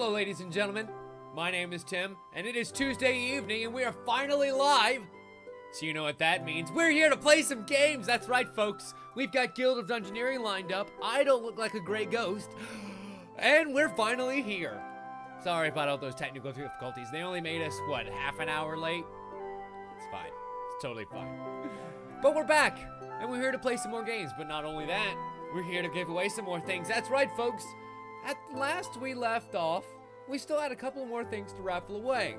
Hello, ladies and gentlemen. My name is Tim, and it is Tuesday evening, and we are finally live. So you know what that means. We're here to play some games. That's right, folks. We've got Guild of Dungeoneering lined up. I don't look like a gray ghost. And we're finally here. Sorry about all those technical difficulties. They only made us, what, half an hour late? It's fine. It's totally fine. But we're back, and we're here to play some more games. But not only that, we're here to give away some more things. That's right, folks. At last we left off, we still had a couple more things to raffle away.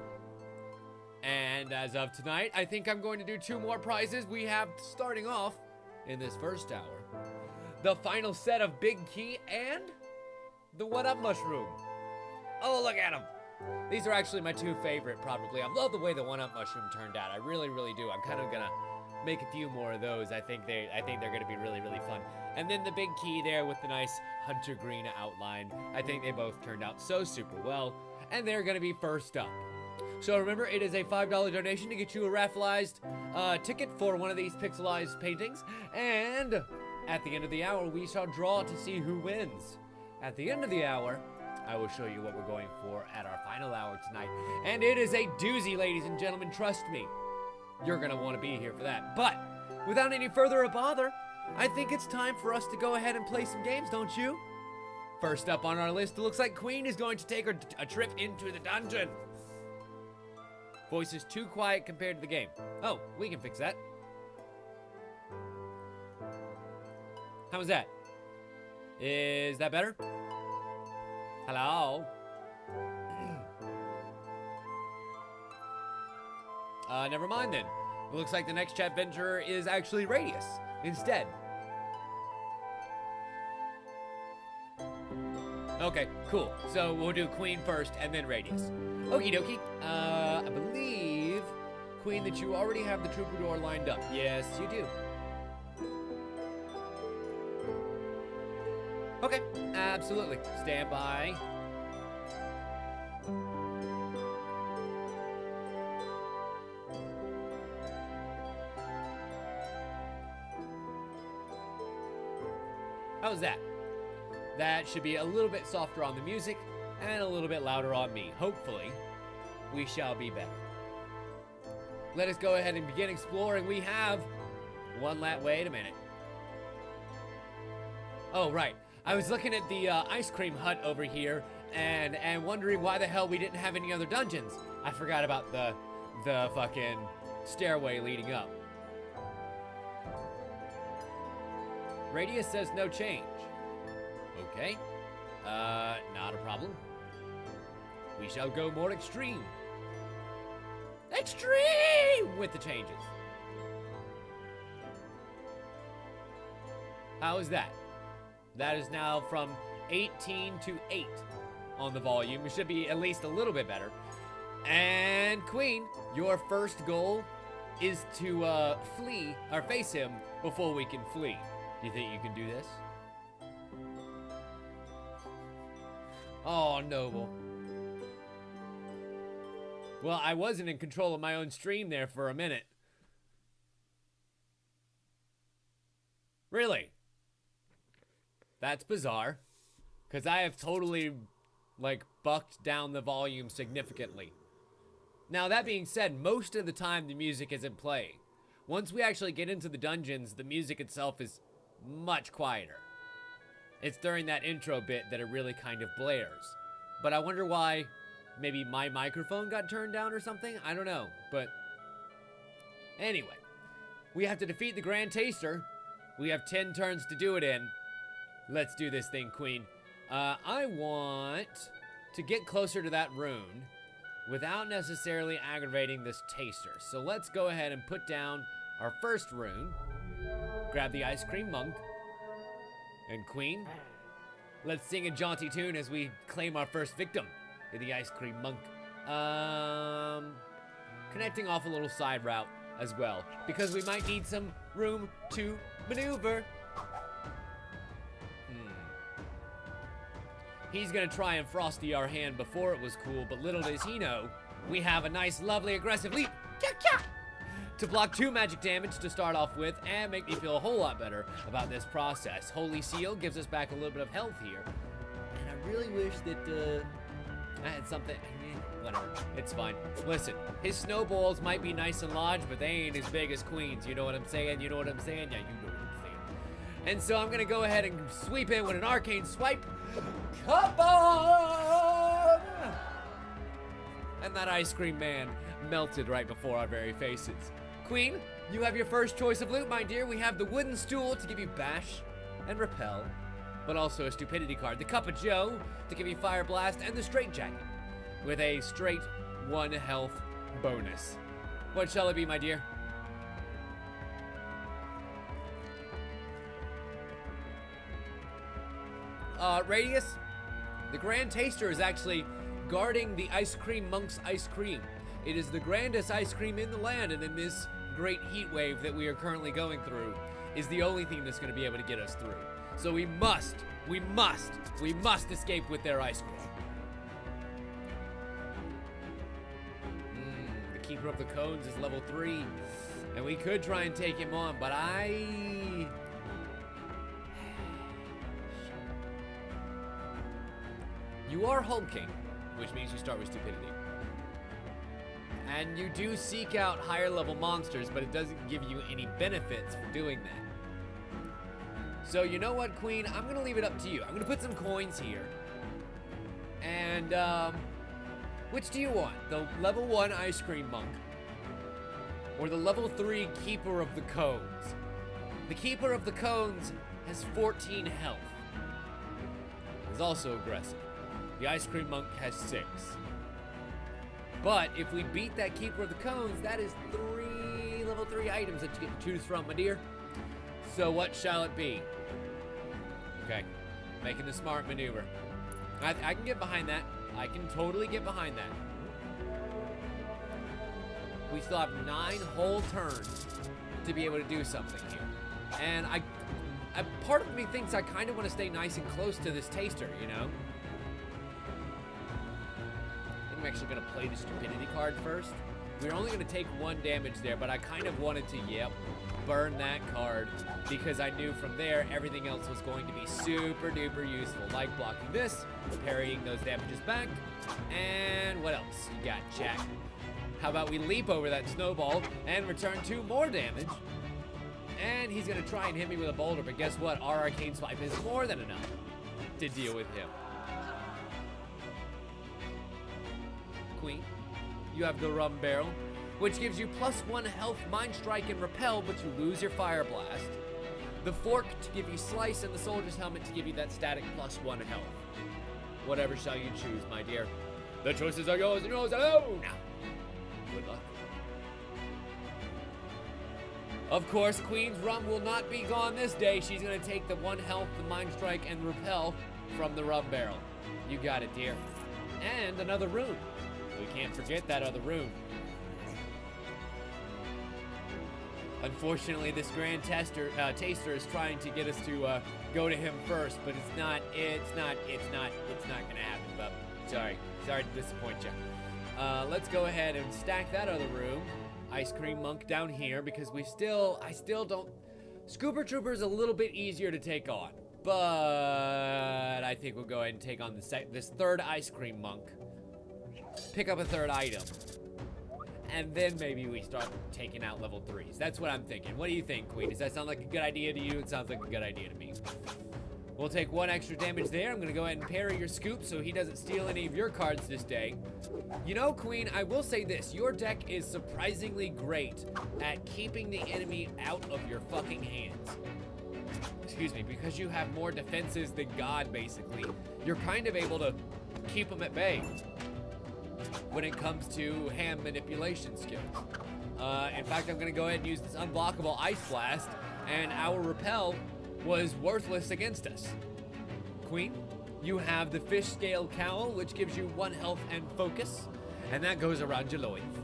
And as of tonight, I think I'm going to do 2 more prizes we have starting off in this first hour. The final set of Big Key and the What-Up Mushroom. Oh, look at them. These are actually my 2 favorite, probably. I love the way the One-Up Mushroom turned out. I really, really do. I'm kind of gonna make a few more of those. I think they're gonna be really, really fun. And then the Big Key there with the nice hunter green outline. I think they both turned out so super well, and they're gonna be first up. So remember, it is a $5 donation to get you a raffleized ticket for one of these pixelized paintings. And at the end of the hour, we shall draw to see who wins. At the end of the hour, I will show you what we're going for at our final hour tonight. And it is a doozy, ladies and gentlemen, trust me. You're gonna wanna be here for that. But without any further bother, I think it's time for us to go ahead and play some games, don't you? First up on our list, it looks like Queen is going to take a trip into the dungeon. Voice is too quiet compared to the game. Oh, we can fix that. How was that? Is that better? Hello? Never mind then. It looks like the next chat venture is actually Radius instead. Okay, cool. So we'll do Queen first and then Radius. Okie dokie. I believe, Queen, that you already have the Troubadour lined up. Yes, you do. Okay, absolutely. Stand by. How's that? That should be a little bit softer on the music and a little bit louder on me. Hopefully, we shall be better. Let us go ahead and begin exploring. We have wait a minute. Oh, right. I was looking at the ice cream hut over here and wondering why the hell we didn't have any other dungeons. I forgot about the fucking stairway leading up. Radius says no change. Okay. Not a problem. We shall go more extreme. Extreme with the changes. How is that? That is now from 18 to 8 on the volume. It should be at least a little bit better. And Queen, your first goal is to flee or face him before we can flee. Do you think you can do this? Oh, Noble. Well, I wasn't in control of my own stream there for a minute. Really? That's bizarre. Because I have totally, like, bucked down the volume significantly. Now, that being said, most of the time the music isn't playing. Once we actually get into the dungeons, the music itself is much quieter. It's during that intro bit that it really kind of blares. But I wonder why maybe my microphone got turned down or something? I don't know, but anyway. We have to defeat the Grand Taster. We have 10 turns to do it in. Let's do this thing, Queen. I want to get closer to that rune without necessarily aggravating this Taster. So let's go ahead and put down our first rune. Grab the Ice Cream Monk. And Queen, let's sing a jaunty tune as we claim our first victim in the Ice Cream Monk. Connecting off a little side route as well, because we might need some room to maneuver. He's gonna try and Frosty our hand before it was cool, but little does he know, we have a nice, lovely, aggressive leap to block 2 magic damage to start off with and make me feel a whole lot better about this process. Holy Seal gives us back a little bit of health here. And I really wish that I had something. Whatever. It's fine. Listen, his snowballs might be nice and large, but they ain't as big as Queen's. You know what I'm saying? You know what I'm saying? Yeah, you know what I'm saying. And so I'm gonna go ahead and sweep in with an arcane swipe. Come on! And that ice cream man melted right before our very faces. Queen, you have your first choice of loot, my dear. We have the wooden stool to give you bash and repel, but also a stupidity card. The cup of joe to give you fire blast, and the straight jacket with a straight 1 health bonus. What shall it be, my dear? Radius, the Grand Taster is actually guarding the Ice Cream Monk's ice cream. It is the grandest ice cream in the land, and in this great heat wave that we are currently going through, is the only thing that's going to be able to get us through. So we must escape with their ice cream. The Keeper of the Cones is level 3, and we could try and take him on, but You are hulking, which means you start with stupidity. And you do seek out higher level monsters, but it doesn't give you any benefits for doing that. So you know what, Queen? I'm gonna leave it up to you. I'm gonna put some coins here. And, which do you want? The level 1 Ice Cream Monk? Or the level 3 Keeper of the Cones? The Keeper of the Cones has 14 health. He's also aggressive. The Ice Cream Monk has 6. But if we beat that Keeper of the Cones, that is 3 level 3 items that you get to choose from, my dear. So what shall it be? Okay, making the smart maneuver. I can get behind that. I can totally get behind that. We still have 9 whole turns to be able to do something here. And part of me thinks I kind of want to stay nice and close to this taster, you know? I'm actually going to play the stupidity card first. We're only going to take 1 damage there, but I kind of wanted to, burn that card because I knew from there everything else was going to be super duper useful, like blocking this, parrying those damages back, and what else you got, Jack? How about we leap over that snowball and return 2 more damage? And he's going to try and hit me with a boulder, but guess what? Our arcane swipe is more than enough to deal with him. Queen, you have the rum barrel, which gives you +1 health, mind strike, and repel, but you lose your fire blast. The fork to give you slice, and the soldier's helmet to give you that static +1 health. Whatever shall you choose, my dear. The choices are yours and yours alone. Good luck. Of course, Queen's rum will not be gone this day. She's gonna take the 1 health, the mind strike, and repel from the rum barrel. You got it, dear. And another rune. We can't forget that other rune. Unfortunately, this Grand Taster is trying to get us to go to him first, but it's not gonna happen, bub. Sorry to disappoint you. Let's go ahead and stack that other rune. Ice Cream Monk down here, because I still don't. Scooper Trooper is a little bit easier to take on, but I think we'll go ahead and take on this 3rd Ice Cream Monk. Pick up a 3rd item, and then maybe we start taking out level 3s. That's what I'm thinking. What do you think, Queen? Does that sound like a good idea to you? It sounds like a good idea to me. We'll take 1 extra damage there. I'm gonna go ahead and parry your scoop so he doesn't steal any of your cards this day. You know, Queen, I will say this. Your deck is surprisingly great at keeping the enemy out of your fucking hands. Excuse me, because you have more defenses than God, basically. You're kind of able to keep them at bay when it comes to hand manipulation skills. In fact, I'm gonna go ahead and use this unblockable Ice Blast, and our repel was worthless against us. Queen, you have the Fish Scale Cowl, which gives you 1 health and focus, and that goes around your loins.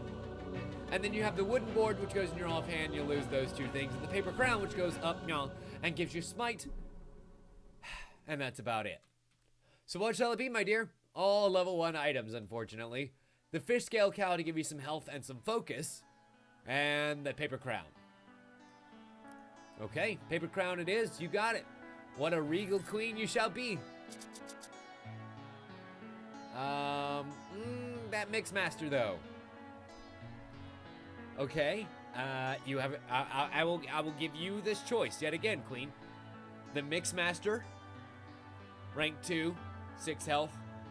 And then you have the Wooden Board, which goes in your offhand, you lose those 2 things, and the Paper Crown, which goes up, and gives you Smite, and that's about it. So what shall it be, my dear? All level 1 items, unfortunately. The Fish Scale Cowl to give you some health and some focus, and the Paper Crown. Okay, Paper Crown it is. You got it. What a regal queen you shall be. that Mixmaster, though. Okay. You have. I will give you this choice yet again, Queen. The Mixmaster, rank 2, 6 health,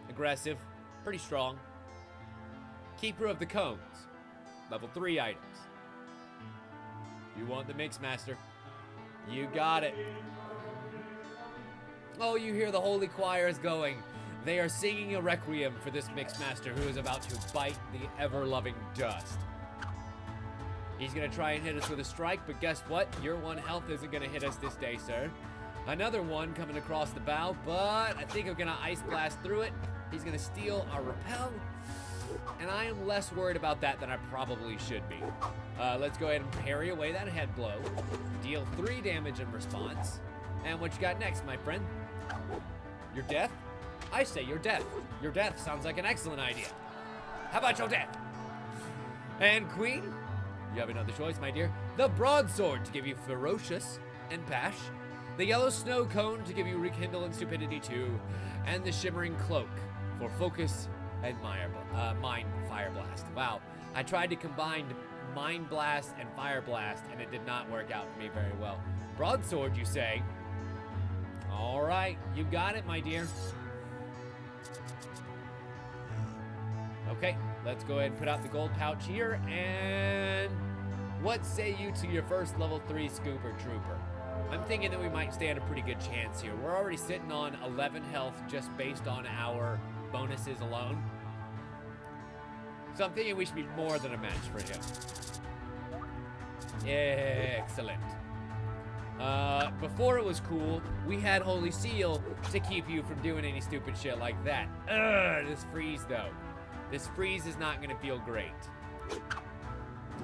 aggressive, pretty strong. Keeper of the Cones, level 3 items. You want the Mixmaster? You got it. Oh, you hear the holy choirs going. They are singing a requiem for this Mixmaster who is about to bite the ever-loving dust. He's gonna try and hit us with a strike, but guess what? Your 1 health isn't gonna hit us this day, sir. Another one coming across the bow, but I think I'm gonna Ice Blast through it. He's gonna steal our repel, and I am less worried about that than I probably should be. Let's go ahead and parry away that head blow. Deal 3 damage in response. And what you got next, my friend? Your death? I say your death. Your death sounds like an excellent idea. How about your death? And Queen, you have another choice, my dear. The Broadsword to give you Ferocious and Pash. The Yellow Snow Cone to give you Rekindle and Stupidity 2. And the Shimmering Cloak for Focus and Mind Fire Blast. Wow, I tried to combine Mind Blast and Fire Blast, and it did not work out for me very well. Broadsword, you say? All right, you got it, my dear. Okay, let's go ahead and put out the gold pouch here, and what say you to your first level 3 Scooper Trooper? I'm thinking that we might stand a pretty good chance here. We're already sitting on 11 health just based on our bonuses alone. So I'm thinking we should be more than a match for him. Excellent. Before it was cool, we had Holy Seal to keep you from doing any stupid shit like that. This freeze though. This freeze is not gonna feel great.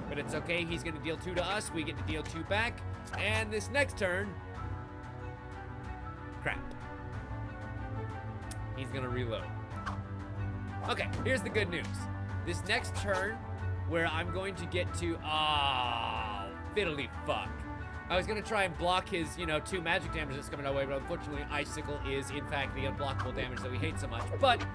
But it's okay, he's gonna deal 2 to us, we get to deal 2 back, and this next turn, crap. He's gonna reload. Okay, here's the good news. This next turn, where I'm going to get to, fiddly fuck. I was gonna try and block his, 2 magic damage that's coming our way, but unfortunately Icicle is, in fact, the unblockable damage that we hate so much. But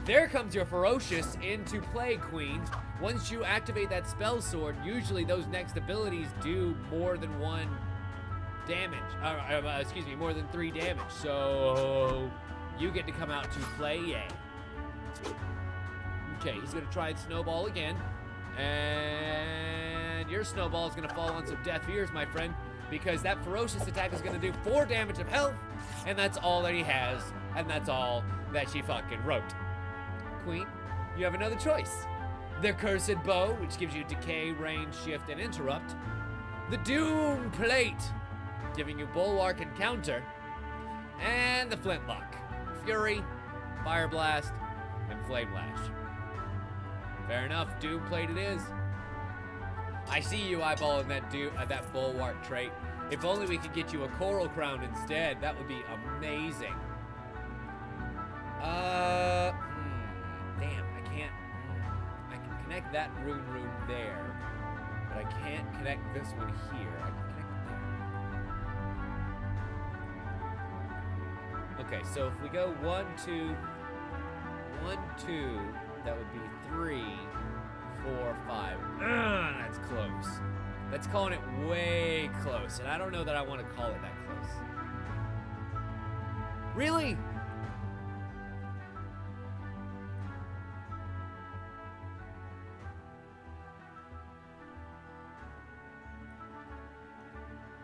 there comes your Ferocious into play, Queen. Once you activate that spell sword, usually those next abilities do more than 1 damage. More than 3 damage. So you get to come out to play, yay. Okay, he's gonna try and snowball again. And your snowball is gonna fall on some deaf ears, my friend, because that Ferocious attack is gonna do 4 damage of health, and that's all that he has, and that's all that she fucking wrote. Queen, you have another choice. The Cursed Bow, which gives you Decay, Range, Shift, and Interrupt. The Doom Plate, giving you Bulwark and Counter. And the Flintlock, Fury, Fire Blast, and Flame Lash. Fair enough, Doom Plate it is. I see you eyeballing that Bulwark trait. If only we could get you a Coral Crown instead, that would be amazing. Damn, I can connect that rune there, but I can't connect this one here. I can connect it there. Okay, so if we go 1, 2, 1, 2, that would be 3, 4, 5. That's close. That's calling it way close, and I don't know that I want to call it that close. Really?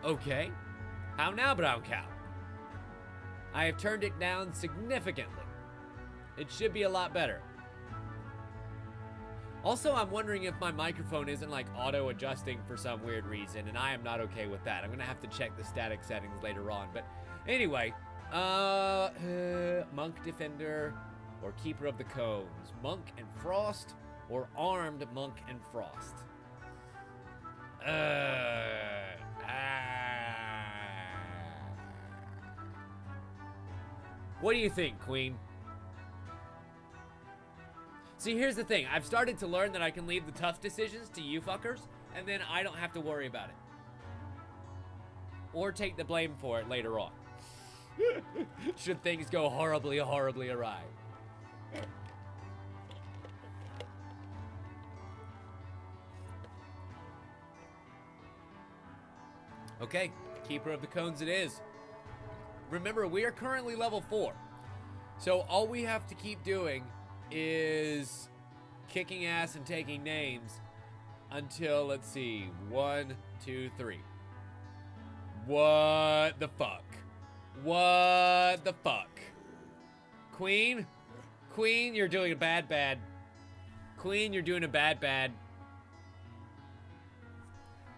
Okay. How now, brown cow? I have turned it down significantly. It should be a lot better. Also, I'm wondering if my microphone isn't like auto-adjusting for some weird reason, and I am not okay with that. I'm gonna have to check the static settings later on. But anyway, Monk Defender or Keeper of the Cones. Monk and Frost or Armed Monk and Frost. What do you think, Queen? See, here's the thing. I've started to learn that I can leave the tough decisions to you fuckers, and then I don't have to worry about it. Or take the blame for it later on. Should things go horribly, horribly awry. Okay, Keeper of the Cones it is. Remember, we are currently level 4. So all we have to keep doing is kicking ass and taking names until, let's see, 1, 2, 3. What the fuck? What the fuck? Queen? Queen, you're doing a bad. Queen, you're doing a bad.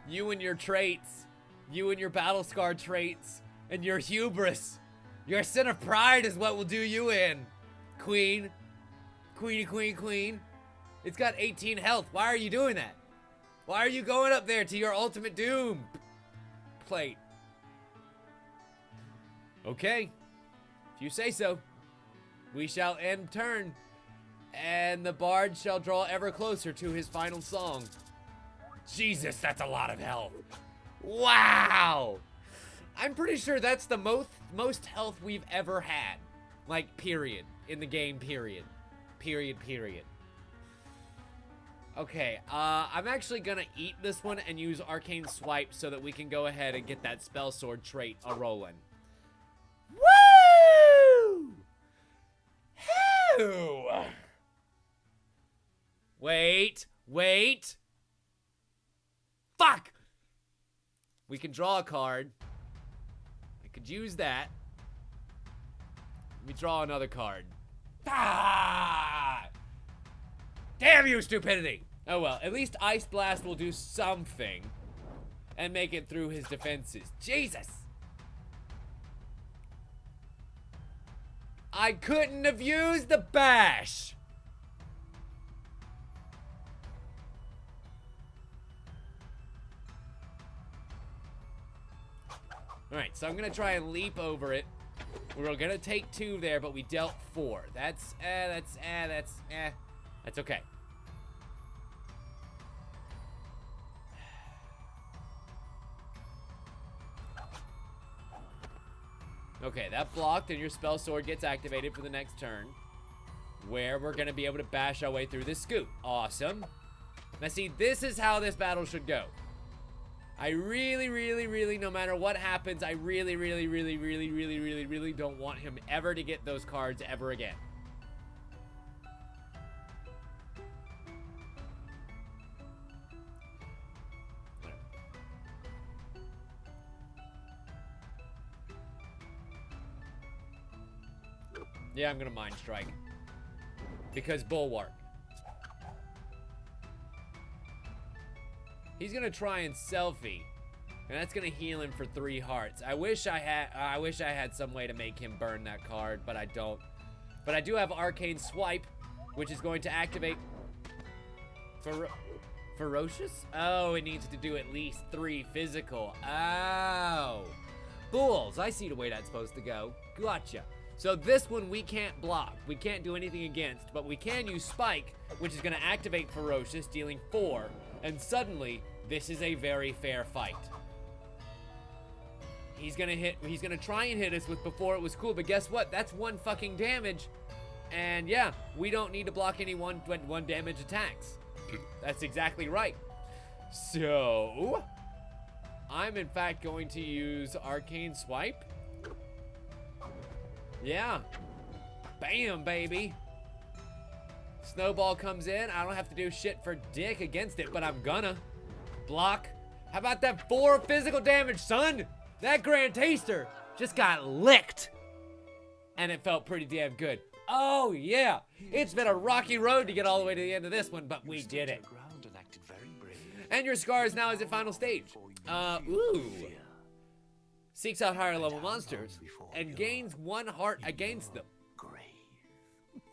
You and your traits. You and your battle scar traits. And your hubris. Your sin of pride is what will do you in. Queen. Queen. It's got 18 health. Why are you doing that? Why are you going up there to your ultimate doom? Plate. Okay. If you say so. We shall end turn. And the bard shall draw ever closer to his final song. Jesus, that's a lot of health. Wow. I'm pretty sure that's the most health we've ever had. Like, period. In the game, period. Period. Okay, I'm actually gonna eat this one and use Arcane Swipe so that we can go ahead and get that Spell Sword trait a-rolling. Woo! Hoo! Wait. Fuck! We can draw a card. I could use that. Let me draw another card. Ah! Damn you, stupidity! Oh well, at least Ice Blast will do something and make it through his defenses. Jesus! I couldn't have used the bash! Alright, so I'm gonna try and leap over it. We're gonna take 2 there, but we dealt 4. That's okay. Okay, that blocked, and your Spell Sword gets activated for the next turn, where we're gonna be able to bash our way through this scoop. Awesome. Now see, this is how this battle should go. I really, no matter what happens, I really don't want him ever to get those cards ever again. Yeah, I'm gonna Mind Strike. Because Bulwark. He's gonna try and selfie. And that's gonna heal him for 3 hearts. I wish I had some way to make him burn that card, but I don't. But I do have Arcane Swipe, which is going to activate Ferocious? Oh, it needs to do at least 3 physical. Oh. Fools, I see the way that's supposed to go. Gotcha. So this one we can't block. We can't do anything against, but we can use Spike, which is going to activate Ferocious, dealing 4. And suddenly, this is a very fair fight. He's gonna try and hit us with Before It Was Cool, but guess what? That's 1 fucking damage. And yeah, we don't need to block any one damage attacks. That's exactly right. So, I'm in fact going to use Arcane Swipe. Yeah. Bam, baby. Snowball comes in. I don't have to do shit for dick against it, but I'm gonna. Block. How about that 4 physical damage, son? That Grand Taster just got licked. And it felt pretty damn good. Oh, yeah. It's been a rocky road to get all the way to the end of this one, but we did it. And your Scars now is at final stage. Ooh. Seeks out higher level monsters and gains 1 heart against them.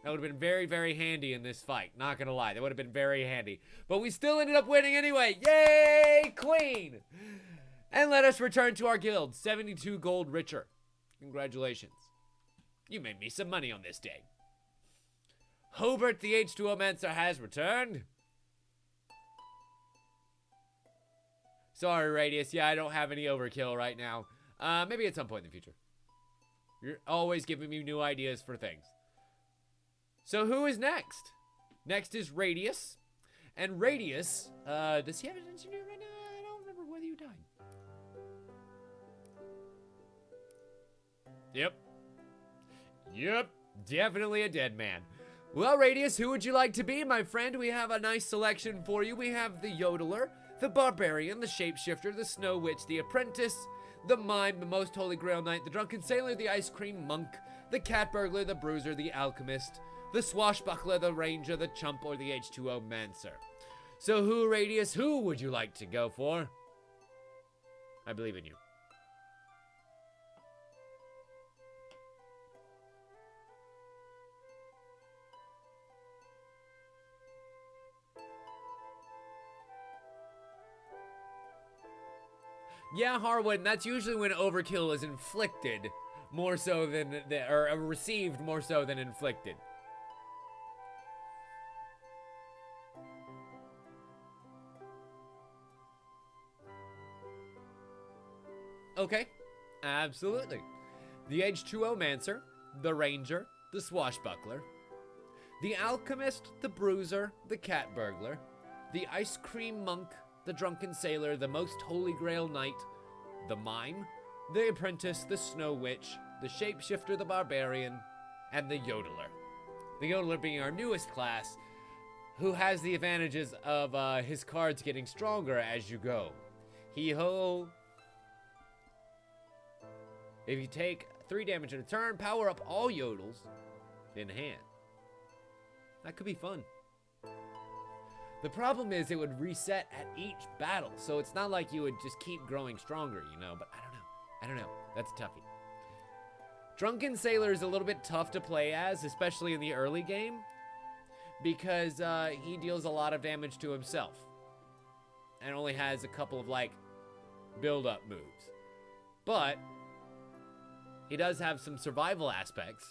That would have been very, very handy in this fight. Not gonna lie, that would have been very handy. But we still ended up winning anyway. Yay, Queen! And let us return to our guild, 72 gold richer. Congratulations. You made me some money on this day. Hobart the H2Omancer has returned. Sorry, Radius. Yeah, I don't have any overkill right now. Maybe at some point in the future. You're always giving me new ideas for things. So who is next? Next is Radius. And Radius, does he have an engineer right now? I don't remember whether you died. Yep. Yep. Definitely a dead man. Well, Radius, who would you like to be, my friend? We have a nice selection for you. We have the Yodeler, the Barbarian, the Shapeshifter, the Snow Witch, the Apprentice, the Mime, the Most Holy Grail Knight, the Drunken Sailor, the Ice Cream Monk, the Cat Burglar, the Bruiser, the Alchemist, the Swashbuckler, the Ranger, the Chump, or the H2O Mancer. So who, Radius, who would you like to go for? I believe in you. Yeah, Harwood, and that's usually when overkill is inflicted more so than, or received more so than inflicted. Okay, absolutely. The H2O Mancer, the Ranger, the Swashbuckler, the Alchemist, the Bruiser, the Cat Burglar, the Ice Cream Monk, the Drunken Sailor, the Most Holy Grail Knight, the Mime, the Apprentice, the Snow Witch, the Shapeshifter, the Barbarian, and the Yodeler. The Yodeler being our newest class, who has the advantages of his cards getting stronger as you go. Hee-ho! If you take 3 damage in a turn, power up all Yodels in hand. That could be fun. The problem is it would reset at each battle, so it's not like you would just keep growing stronger, you know, but I don't know. That's a toughie. Drunken Sailor is a little bit tough to play as, especially in the early game, because he deals a lot of damage to himself and only has a couple of, like, build-up moves. But he does have some survival aspects.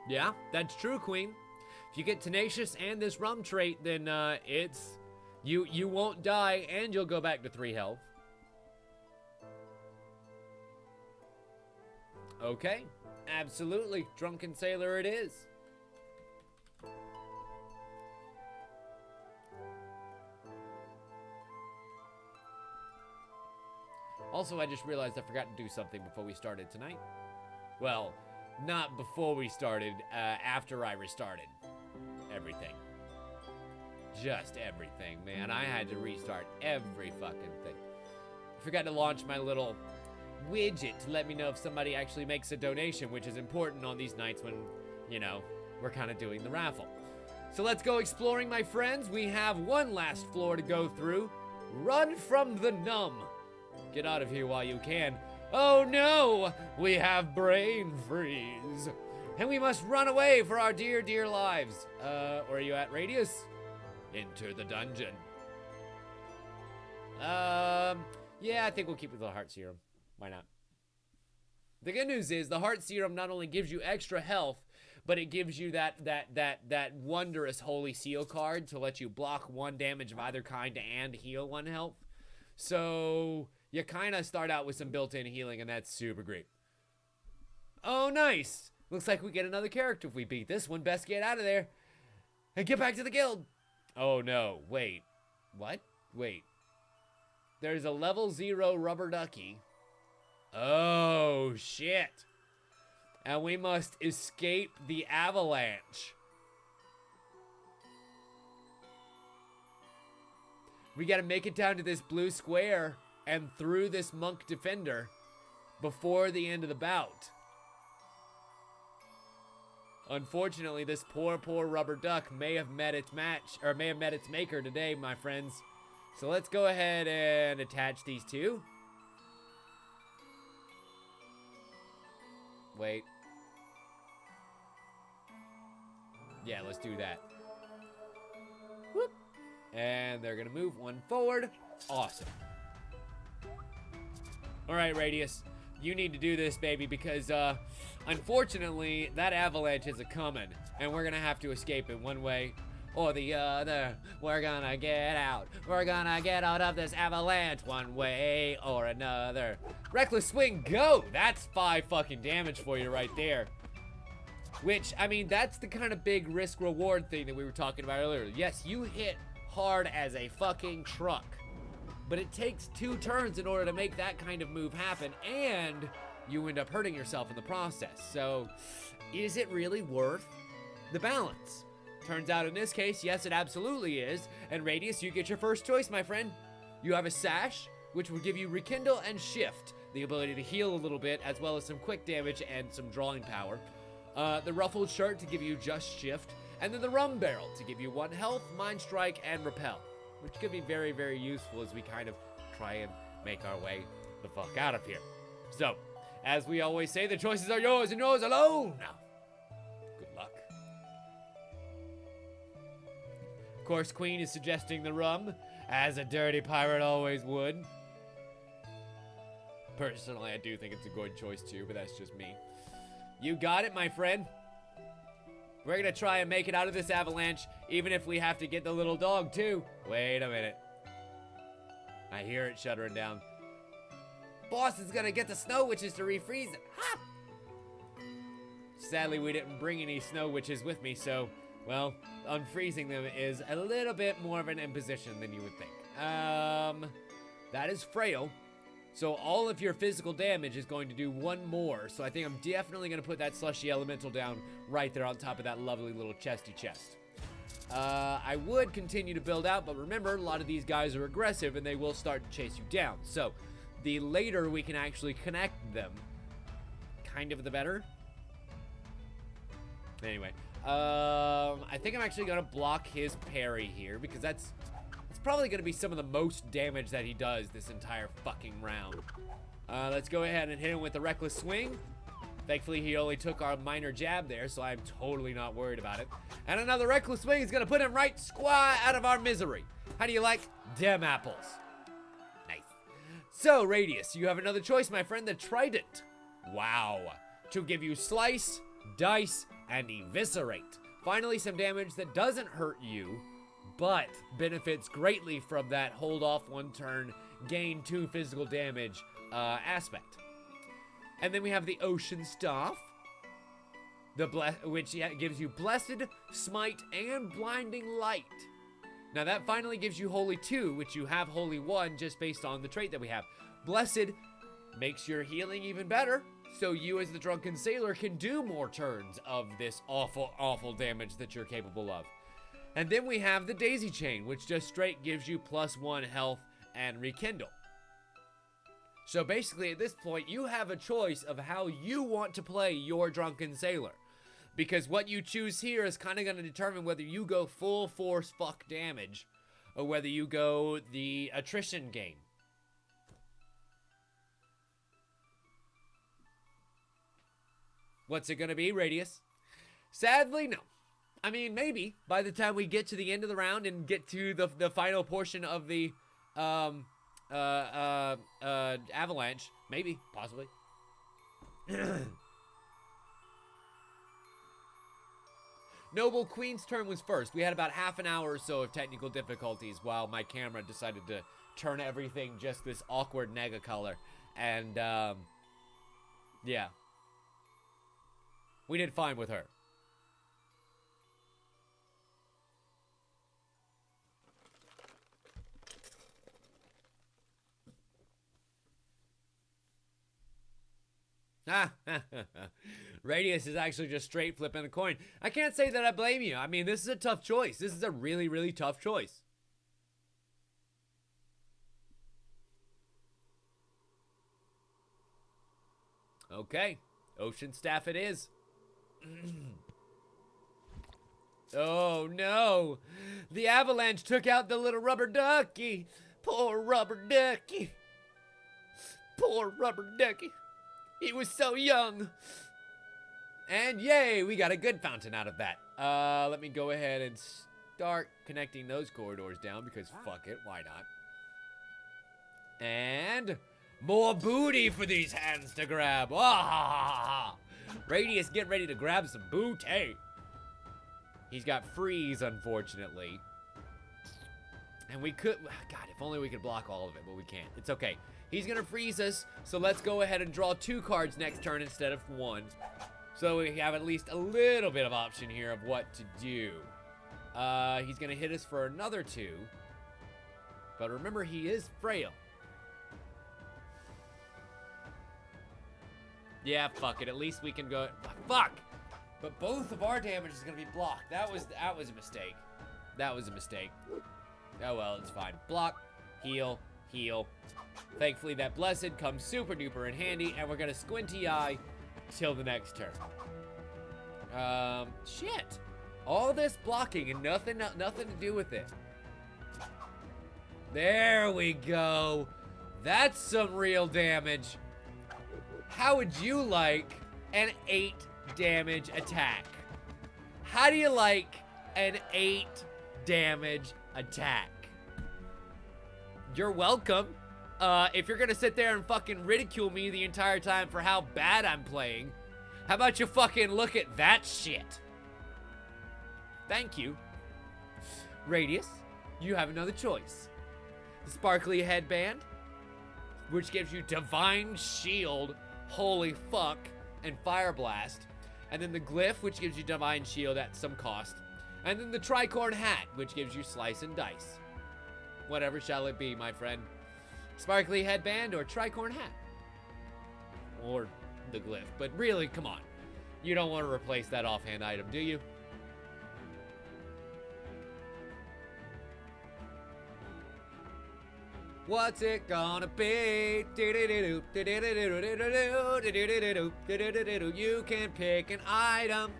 Yeah, that's true, Queen. If you get Tenacious and this Rum trait, then it's... You won't die, and you'll go back to 3 health. Okay, absolutely. Drunken Sailor it is. Also, I just realized I forgot to do something before we started tonight. Well, not before we started, after I restarted everything. Just everything, man. I had to restart every fucking thing. I forgot to launch my little widget to let me know if somebody actually makes a donation, which is important on these nights when, you know, we're kind of doing the raffle. So let's go exploring, my friends. We have one last floor to go through. Run from the numb. Get out of here while you can. Oh no! We have brain freeze. And we must run away for our dear, dear lives. Where are you at, Radius? Enter the dungeon. Yeah, I think we'll keep with the heart serum. Why not? The good news is the heart serum not only gives you extra health, but it gives you that wondrous Holy Seal card to let you block 1 damage of either kind and heal 1 health. So you kind of start out with some built-in healing, and that's super great. Oh, nice. Looks like we get another character if we beat this one. Best get out of there and get back to the guild. Oh, no. Wait. What? Wait. There's a level 0 rubber ducky. Oh, shit. And we must escape the avalanche. We gotta make it down to this blue square and through this monk defender before the end of the bout. Unfortunately, this poor rubber duck may have met its match, or may have met its maker today, my friends. So let's go ahead and attach these two. Wait. Yeah, let's do that. Whoop. And they're gonna move 1 forward. Awesome. All right, Radius, you need to do this, baby, because unfortunately that avalanche is a coming, and we're gonna have to escape it one way or the other. We're gonna get out. We're gonna get out of this avalanche one way or another. Reckless swing, go! That's 5 fucking damage for you right there. Which, I mean, that's the kind of big risk-reward thing that we were talking about earlier. Yes, you hit hard as a fucking truck, but it takes 2 turns in order to make that kind of move happen, and you end up hurting yourself in the process. So, is it really worth the balance? Turns out in this case, yes, it absolutely is. And Radius, you get your first choice, my friend. You have a sash, which will give you Rekindle and Shift, the ability to heal a little bit, as well as some quick damage and some drawing power. The Ruffled Shirt to give you just Shift, and then the Rum Barrel to give you 1 health, Mind Strike, and Repel, which could be very, very useful as we kind of try and make our way the fuck out of here. So, as we always say, the choices are yours and yours alone. Now, good luck. Of course, Queen is suggesting the rum, as a dirty pirate always would. Personally, I do think it's a good choice too, but that's just me. You got it, my friend. We're gonna try and make it out of this avalanche, even if we have to get the little dog too. Wait a minute. I hear it shuddering down. Boss is gonna get the snow witches to refreeze it. Ha! Sadly, we didn't bring any snow witches with me, so, well, unfreezing them is a little bit more of an imposition than you would think. That is frail. So all of your physical damage is going to do 1 more. So I think I'm definitely going to put that slushy elemental down right there on top of that lovely little chesty chest. I would continue to build out, but remember, a lot of these guys are aggressive and they will start to chase you down. So the later we can actually connect them, kind of the better. Anyway, I think I'm actually going to block his parry here because that's probably going to be some of the most damage that he does this entire fucking round. Let's go ahead and hit him with the Reckless Swing. Thankfully, he only took our minor jab there, so I'm totally not worried about it. And another Reckless Swing is going to put him right square out of our misery. How do you like dem apples? Nice. So, Radius, you have another choice, my friend, the Trident. Wow. To give you Slice, Dice, and Eviscerate. Finally, some damage that doesn't hurt you, but benefits greatly from that hold off 1 turn, gain 2 physical damage aspect. And then we have the Ocean Staff, which gives you Blessed, Smite, and Blinding Light. Now that finally gives you Holy 2, which you have Holy 1 just based on the trait that we have. Blessed makes your healing even better, so you as the Drunken Sailor can do more turns of this awful, awful damage that you're capable of. And then we have the Daisy Chain, which just straight gives you +1 health and Rekindle. So basically, at this point, you have a choice of how you want to play your Drunken Sailor. Because what you choose here is kind of going to determine whether you go full force fuck damage, or whether you go the attrition game. What's it going to be, Radius? Sadly, no. I mean, maybe by the time we get to the end of the round and get to the final portion of the avalanche, maybe, possibly. Noble Queen's turn was first. We had about half an hour or so of technical difficulties while my camera decided to turn everything just this awkward nega color. And, yeah. We did fine with her. Radius is actually just straight flipping a coin. I can't say that I blame you. I mean, this is a tough choice. This is a really, really tough choice. Okay, Ocean Staff it is. Oh no, the avalanche took out the little rubber ducky. Poor rubber ducky. Poor rubber ducky. He was so young. And yay, we got a good fountain out of that. Let me go ahead and start connecting those corridors down because fuck it, why not? And more booty for these hands to grab. Ah! Radius, get ready to grab some booty. He's got freeze, unfortunately. And we could, God, if only we could block all of it, but we can't. It's okay. He's gonna freeze us, so let's go ahead and draw 2 cards next turn instead of 1. So we have at least a little bit of option here of what to do. He's gonna hit us for another 2. But remember, he is frail. Yeah, fuck it. At least we can go, fuck! But both of our damage is gonna be blocked. That was a mistake. That was a mistake. Oh well, it's fine. Block, heal, heal. Thankfully, that blessed comes super duper in handy, and we're gonna squinty eye till the next turn. Shit. All this blocking and nothing to do with it. There we go. That's some real damage. How would you like an 8 damage attack? How do you like an 8 damage attack? You're welcome. If you're gonna sit there and fucking ridicule me the entire time for how bad I'm playing, how about you fucking look at that shit? Thank you. Radius, you have another choice. The sparkly headband, which gives you divine shield, holy fuck, and fire blast. And then the glyph, which gives you divine shield at some cost. And then the tricorn hat, which gives you slice and dice. Whatever shall it be, my friend. Sparkly headband or tricorn hat. Or the glyph. But really, come on. You don't want to replace that offhand item, do you? What's it gonna be? You can pick an item.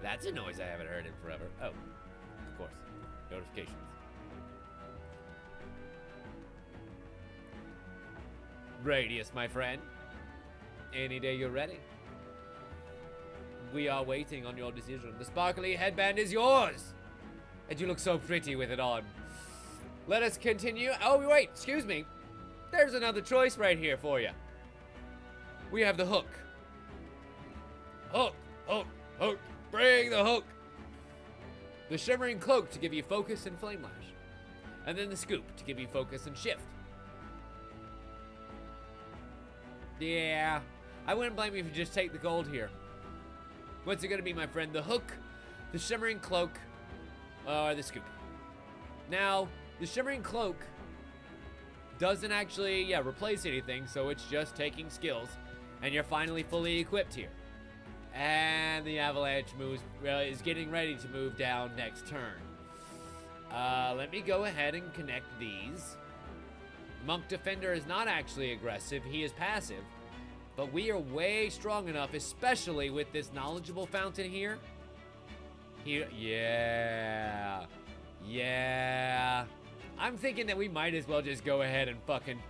That's a noise I haven't heard in forever. Oh, of course. Notifications. Radius, my friend. Any day you're ready. We are waiting on your decision. The sparkly headband is yours. And you look so pretty with it on. Let us continue. Oh, wait, excuse me. There's another choice right here for you. We have the hook. Hook, hook, hook. Bring the hook. The shimmering cloak to give you focus and flame lash. And then the scoop to give you focus and shift. Yeah, I wouldn't blame you if you just take the gold here. What's it gonna be, my friend? The hook, the shimmering cloak, or the scoop? Now, the shimmering cloak doesn't actually, replace anything, so it's just taking skills, and you're finally fully equipped here. And the avalanche is getting ready to move down next turn. Let me go ahead and connect these. Monk Defender is not actually aggressive, he is passive. But we are way strong enough, especially with this knowledgeable fountain here. Yeah. I'm thinking that we might as well just go ahead and fucking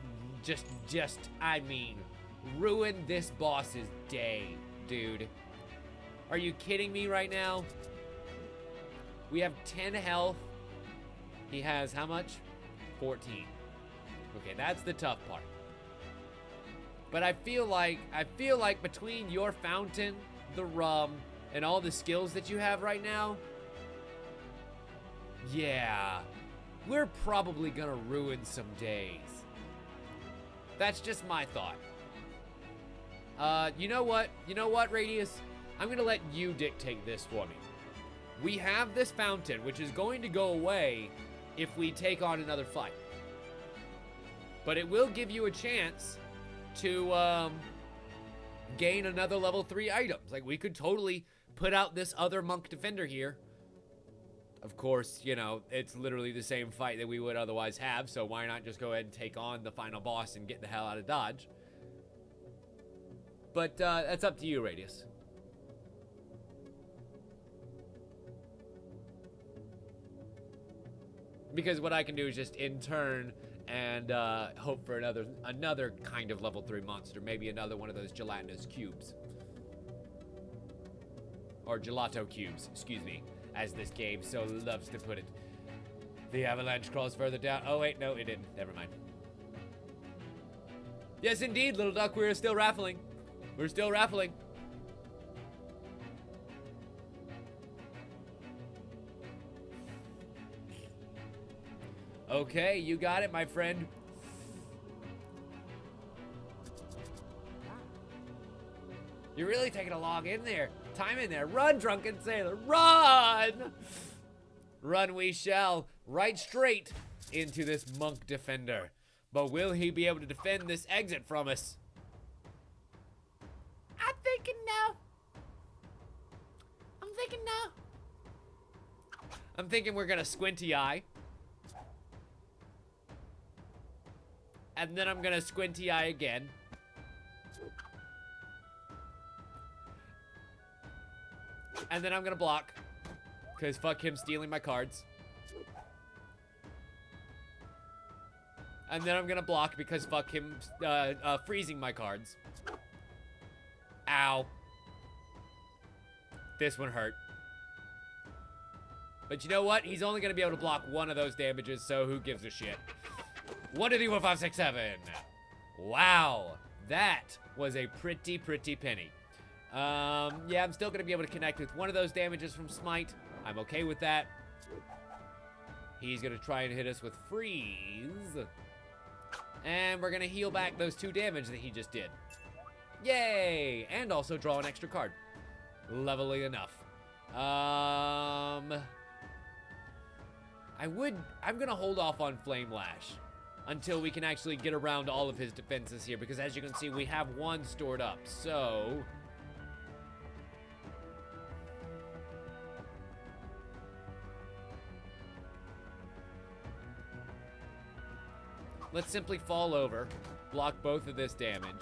ruin this boss's day, dude. Are you kidding me right now? We have 10 health. He has how much? 14. Okay, that's the tough part. But I feel like between your fountain, the rum, and all the skills that you have right now, yeah, we're probably gonna ruin some days. That's just my thought. You know what, Radius? I'm gonna let you dictate this for me. We have this fountain, which is going to go away if we take on another fight. But it will give you a chance to gain another level 3 items. Like, we could totally put out this other monk defender here. Of course, you know, it's literally the same fight that we would otherwise have, so why not just go ahead and take on the final boss and get the hell out of Dodge? But that's up to you, Radius. Because what I can do is just in turn and hope for another kind of level 3 monster. Maybe another one of those gelatinous cubes. Or gelato cubes, excuse me, as this game so loves to put it. The avalanche crawls further down. Oh wait, no, it didn't. Never mind. Yes, indeed, little duck, we're still raffling. We're still raffling. Okay, you got it, my friend. You're really taking a long time in there. Run, drunken sailor, run! Run we shall, right straight into this monk defender. But will he be able to defend this exit from us? I'm thinking no. I'm thinking we're gonna squinty eye. And then I'm gonna squinty eye again. And then I'm gonna block. Because fuck him stealing my cards. And then I'm gonna block because fuck him freezing my cards. Ow. This one hurt. But you know what? He's only gonna be able to block one of those damages, so who gives a shit? 1, 2, 3, 4, 5, 6, 7. Wow. That was a pretty penny. Yeah, I'm still gonna be able to connect with one of those damages from Smite. I'm okay with that. He's gonna try and hit us with Freeze. And we're gonna heal back those 2 damage that he just did. Yay! And also draw an extra card. Lovely enough. I'm gonna hold off on Flame Lash until we can actually get around all of his defenses here, because as you can see, we have 1 stored up, so... let's simply fall over, block both of this damage.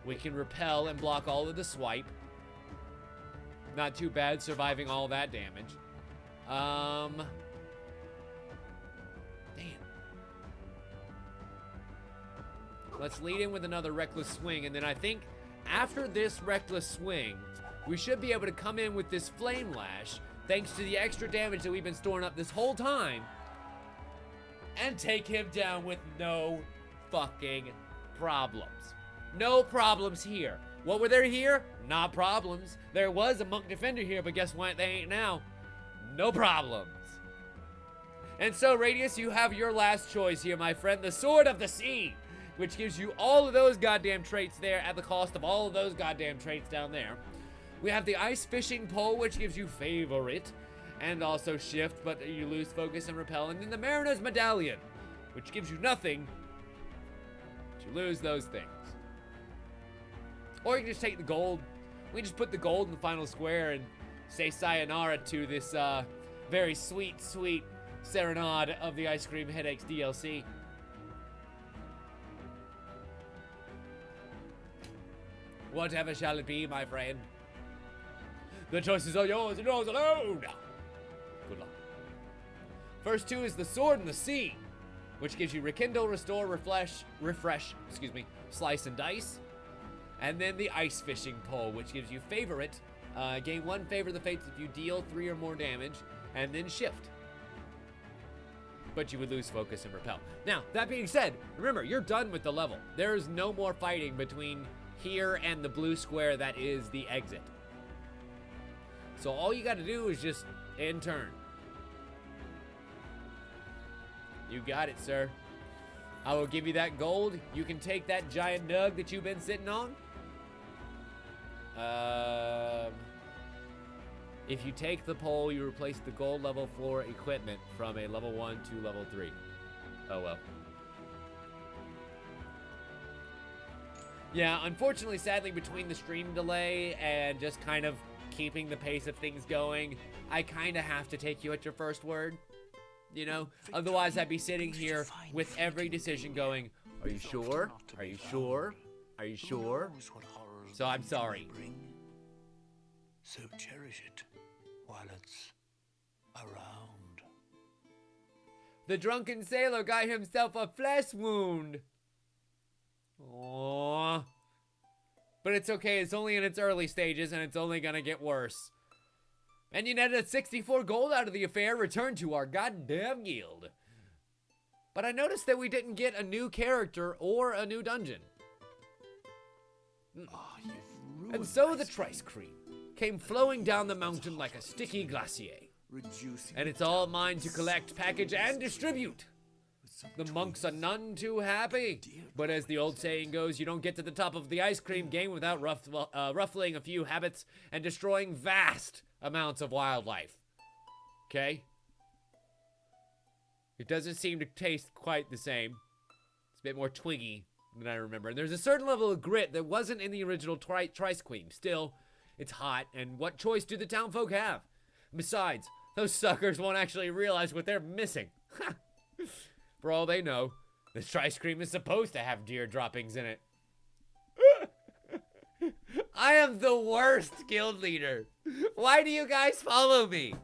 We can repel and block all of the swipe. Not too bad, surviving all that damage. Damn. Let's lead in with another Reckless Swing, and then I think after this Reckless Swing, we should be able to come in with this Flame Lash, thanks to the extra damage that we've been storing up this whole time, and take him down with no fucking problems. No problems here. What were there here? Not problems. There was a monk defender here, but guess what? They ain't now. No problems. And so, Radius, you have your last choice here, my friend. The Sword of the Sea, which gives you all of those goddamn traits there at the cost of all of those goddamn traits down there. We have the Ice Fishing Pole, which gives you Favorite and also Shift, but you lose Focus and Repel. And then the Mariner's Medallion, which gives you nothing, but you lose those things. Or you can just take the gold. We can just put the gold in the final square and say sayonara to this very sweet serenade of the Ice Cream Headaches DLC. Whatever shall it be, my friend. The choices are yours and yours alone. Good luck. First 2 is the Sword in the Sea, which gives you Rekindle, Restore, Refresh, Slice and Dice. And then the Ice Fishing Pole, which gives you Favorite. Gain 1 Favor the Fates if you deal 3 or more damage. And then Shift. But you would lose Focus and Repel. Now, that being said, remember, you're done with the level. There is no more fighting between here and the blue square that is the exit. So all you got to do is just end turn. You got it, sir. I will give you that gold. You can take that giant nug that you've been sitting on. If you take the pole, you replace the gold level 4 equipment from a level 1 to level 3. Oh well. Yeah, unfortunately, sadly, between the stream delay and just kind of keeping the pace of things going, I kind of have to take you at your first word. You know? Otherwise, I'd be sitting here with every decision going, are you sure? Are you sure? Are you sure? So I'm sorry. So cherish it while it's around. The drunken sailor got himself a flesh wound. Aww. But it's okay, it's only in its early stages and it's only gonna get worse. And you netted 64 gold out of the affair, returned to our goddamn guild. But I noticed that we didn't get a new character or a new dungeon. And so the Trice Cream came flowing down the mountain like a sticky glacier. reducing and it's all mine to collect, package, and distribute. The monks are none too happy, but as the old saying goes, you don't get to the top of the ice cream game without ruffling a few habits and destroying vast amounts of wildlife. Okay? It doesn't seem to taste quite the same. It's a bit more twiggy than I remember. And there's a certain level of grit that wasn't in the original Trice Queen. Still, it's hot, and what choice do the townfolk have? Besides, those suckers won't actually realize what they're missing. For all they know, this Trice Cream is supposed to have deer droppings in it. I am the worst guild leader. Why do you guys follow me?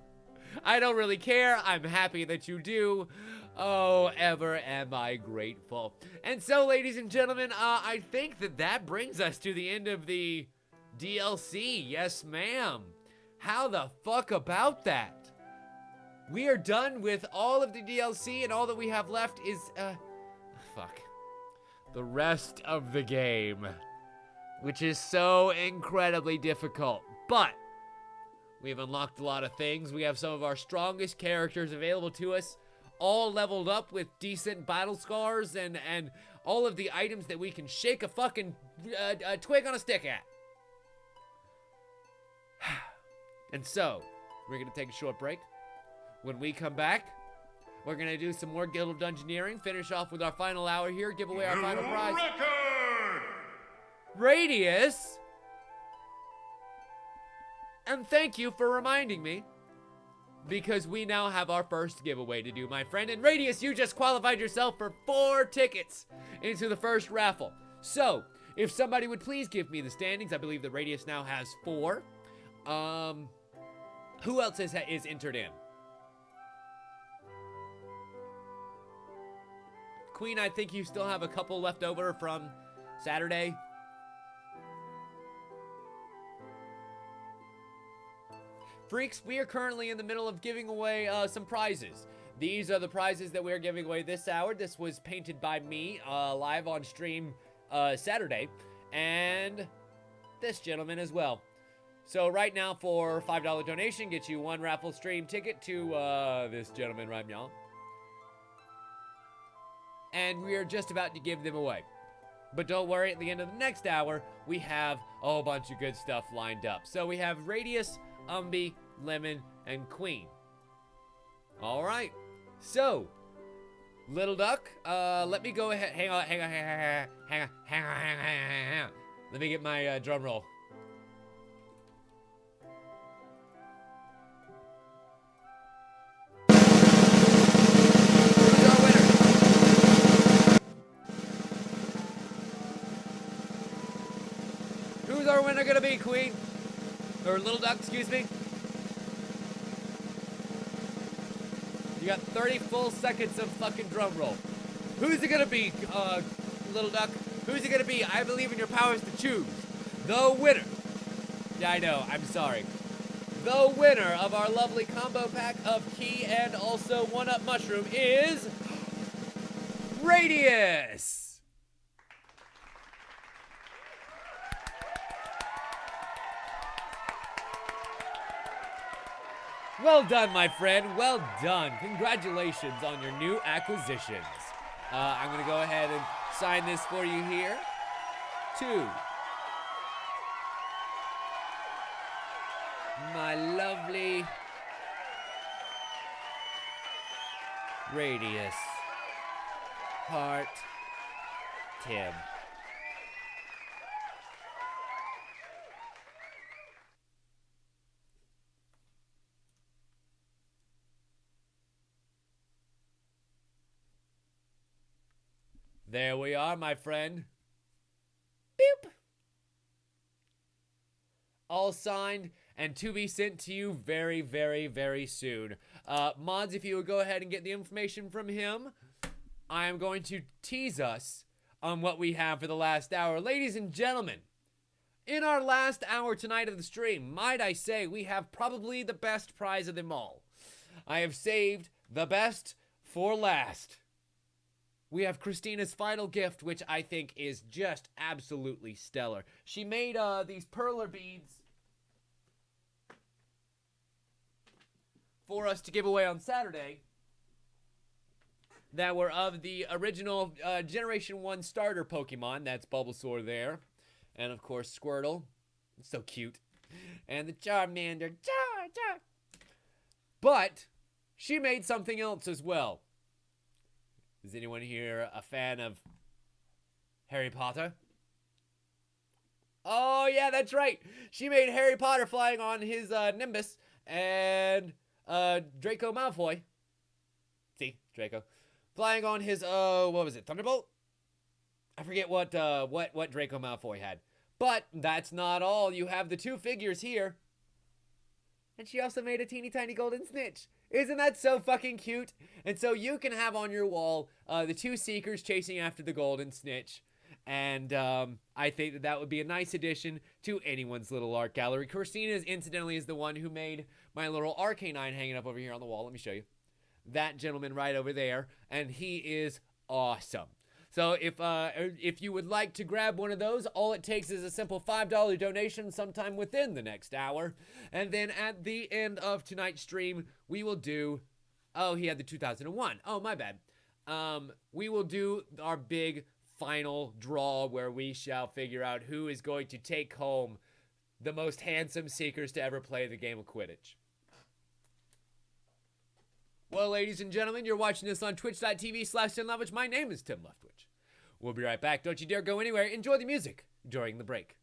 I don't really care. I'm happy that you do. Oh, ever am I grateful. And so, ladies and gentlemen, I think that brings us to the end of the DLC. Yes, ma'am. How the fuck about that? We are done with all of the DLC, and all that we have left is, fuck. The rest of the game, which is so incredibly difficult. But we've unlocked a lot of things. We have some of our strongest characters available to us, all leveled up with decent battle scars and all of the items that we can shake a fucking twig on a stick at. And so, we're going to take a short break. When we come back, we're going to do some more Guild of Dungeoneering, finish off with our final hour here, give away our final prize. Record! Radius! And thank you for reminding me, because we now have our first giveaway to do, my friend. And Radius, you just qualified yourself for 4 tickets into the first raffle. So, if somebody would please give me the standings, I believe that Radius now has 4. Who else is entered in? Queen, I think you still have a couple left over from Saturday. Freaks, we are currently in the middle of giving away some prizes. These are the prizes that we're giving away this hour. This was painted by me live on stream Saturday. And this gentleman as well. So right now for $5 donation, gets you 1 raffle stream ticket to this gentleman right now. And we are just about to give them away. But don't worry, at the end of the next hour, we have a whole bunch of good stuff lined up. So we have Radius, Umby, Lemon, and Queen. All right. So, Little Duck, let me go ahead. Hang on. Let me get my drum roll. Who's our winner gonna be, Queen? Or Little Duck, excuse me? You got 30 full seconds of fucking drum roll. Who's it gonna be, Little Duck? Who's it gonna be? I believe in your powers to choose. The winner. Yeah, I know, I'm sorry. The winner of our lovely combo pack of Key and also 1-Up Mushroom is Radius. Well done, my friend. Well done. Congratulations on your new acquisitions. I'm going to go ahead and sign this for you here. 2. My lovely Radius. Heart. Tim. There we are, my friend. Boop. All signed and to be sent to you very, very, very soon. Mods, if you would go ahead and get the information from him, I am going to tease us on what we have for the last hour. Ladies and gentlemen, in our last hour tonight of the stream, might I say, we have probably the best prize of them all. I have saved the best for last. We have Christina's final gift, which I think is just absolutely stellar. She made these perler beads for us to give away on Saturday that were of the original Generation 1 starter Pokemon. That's Bulbasaur there. And, of course, Squirtle. It's so cute. And the Charmander. But she made something else as well. Is anyone here a fan of Harry Potter? Oh, yeah, that's right. She made Harry Potter flying on his Nimbus and Draco Malfoy. See, Draco. Flying on his, what was it, Thunderbolt? I forget what Draco Malfoy had. But that's not all. You have the two figures here. And she also made a teeny tiny golden snitch. Isn't that so fucking cute? And so you can have on your wall the two seekers chasing after the golden snitch. And I think that would be a nice addition to anyone's little art gallery. Christina, incidentally, is the one who made my little Arcanine hanging up over here on the wall. Let me show you. That gentleman right over there. And he is awesome. So if you would like to grab one of those, all it takes is a simple $5 donation sometime within the next hour. And then at the end of tonight's stream, we will do... Oh, he had the 2001. Oh, my bad. We will do our big final draw where we shall figure out who is going to take home the most handsome seekers to ever play the game of Quidditch. Well, ladies and gentlemen, you're watching this on twitch.tv/TimLeftwich. My name is Tim Leftwich. We'll be right back. Don't you dare go anywhere. Enjoy the music during the break.